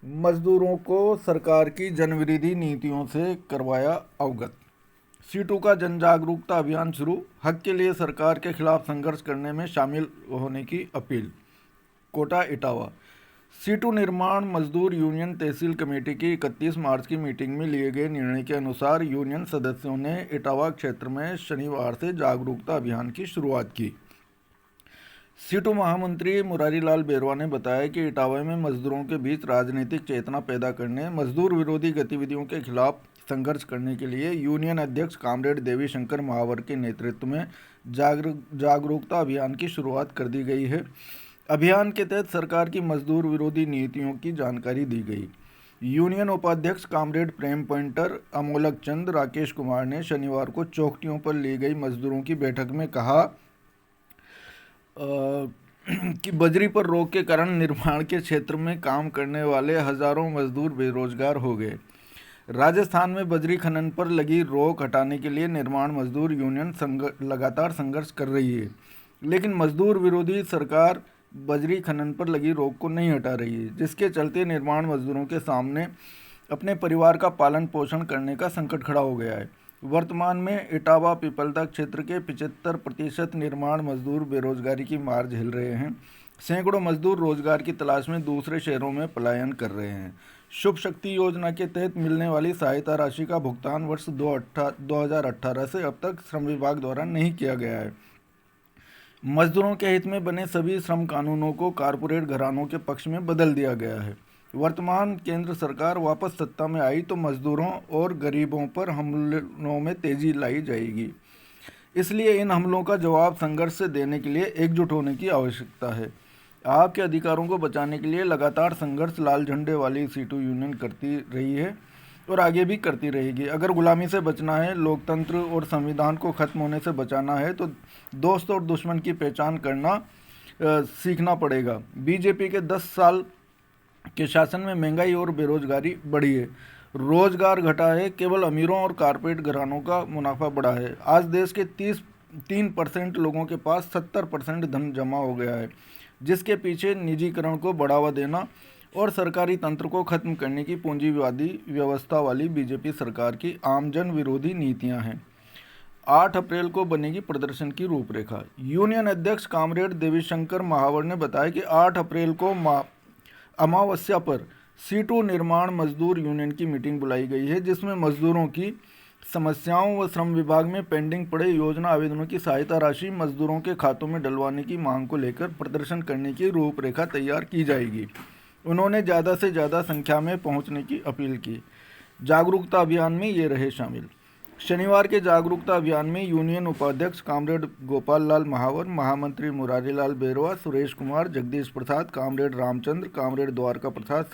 मजदूरों को सरकार की जनविरोधी नीतियों से करवाया अवगत। सीटू का जन जागरूकता अभियान शुरू। हक के लिए सरकार के खिलाफ संघर्ष करने में शामिल होने की अपील। कोटा इटावा। सीटू निर्माण मजदूर यूनियन तहसील कमेटी की 31 मार्च की मीटिंग में लिए गए निर्णय के अनुसार यूनियन सदस्यों ने इटावा क्षेत्र में शनिवार से जागरूकता अभियान की शुरुआत की। सीटू महामंत्री मुरारीलाल बेरवा ने बताया कि इटावा में मजदूरों के बीच राजनीतिक चेतना पैदा करने, मजदूर विरोधी गतिविधियों के खिलाफ संघर्ष करने के लिए यूनियन अध्यक्ष कामरेड देवी शंकर महावर के नेतृत्व में जागरूकता अभियान की शुरुआत कर दी गई है। अभियान के तहत सरकार की मजदूर विरोधी नीतियों की जानकारी दी गई। यूनियन उपाध्यक्ष कामरेड प्रेम पॉइंटर, अमोलक चंद, राकेश कुमार ने शनिवार को चौखटियों पर ली गई मजदूरों की बैठक में कहा कि बजरी पर रोक के कारण निर्माण के क्षेत्र में काम करने वाले हजारों मजदूर बेरोजगार हो गए। राजस्थान में बजरी खनन पर लगी रोक हटाने के लिए निर्माण मजदूर यूनियन लगातार संघर्ष कर रही है, लेकिन मजदूर विरोधी सरकार बजरी खनन पर लगी रोक को नहीं हटा रही है, जिसके चलते निर्माण मजदूरों के सामने अपने परिवार का पालन पोषण करने का संकट खड़ा हो गया है। वर्तमान में इटावा पिपलदा क्षेत्र के 75% निर्माण मजदूर बेरोजगारी की मार झेल रहे हैं। सैकड़ों मजदूर रोजगार की तलाश में दूसरे शहरों में पलायन कर रहे हैं। शुभ शक्ति योजना के तहत मिलने वाली सहायता राशि का भुगतान वर्ष 2018 से अब तक श्रम विभाग द्वारा नहीं किया गया है। मजदूरों के हित में बने सभी श्रम कानूनों को कारपोरेट घरानों के पक्ष में बदल दिया गया है। वर्तमान केंद्र सरकार वापस सत्ता में आई तो मजदूरों और गरीबों पर हमलों में तेजी लाई जाएगी। इसलिए इन हमलों का जवाब संघर्ष से देने के लिए एकजुट होने की आवश्यकता है। आपके अधिकारों को बचाने के लिए लगातार संघर्ष लाल झंडे वाली सीटू यूनियन करती रही है और आगे भी करती रहेगी। अगर गुलामी से बचना है, लोकतंत्र और संविधान को खत्म होने से बचाना है तो दोस्त और दुश्मन की पहचान करना सीखना पड़ेगा। बीजेपी के 10 साल के शासन में महंगाई और बेरोजगारी बढ़ी है, रोजगार घटा है, केवल अमीरों और कारपोरेट घरानों का मुनाफा बढ़ा है। आज देश के 3% लोगों के पास 70% धन जमा हो गया है, जिसके पीछे निजीकरण को बढ़ावा देना और सरकारी तंत्र को खत्म करने की पूंजीवादी व्यवस्था वाली बीजेपी सरकार की आमजन विरोधी नीतियां हैं। 8 अप्रैल को बनेगी प्रदर्शन की रूपरेखा। यूनियन अध्यक्ष कामरेड देवीशंकर महावर ने बताया कि 8 अप्रैल को अमावस्या पर सीटू निर्माण मजदूर यूनियन की मीटिंग बुलाई गई है, जिसमें मजदूरों की समस्याओं व श्रम विभाग में पेंडिंग पड़े योजना आवेदनों की सहायता राशि मजदूरों के खातों में डलवाने की मांग को लेकर प्रदर्शन करने की रूपरेखा तैयार की जाएगी। उन्होंने ज़्यादा से ज़्यादा संख्या में पहुंचने की अपील की। जागरूकता अभियान में ये रहे शामिल। शनिवार के जागरूकता अभियान में यूनियन उपाध्यक्ष कामरेड गोपाल लाल महावर, महामंत्री मुरारीलाल बेरवा, सुरेश कुमार, जगदीश प्रसाद, कामरेड रामचंद्र, कामरेड द्वारका प्रसाद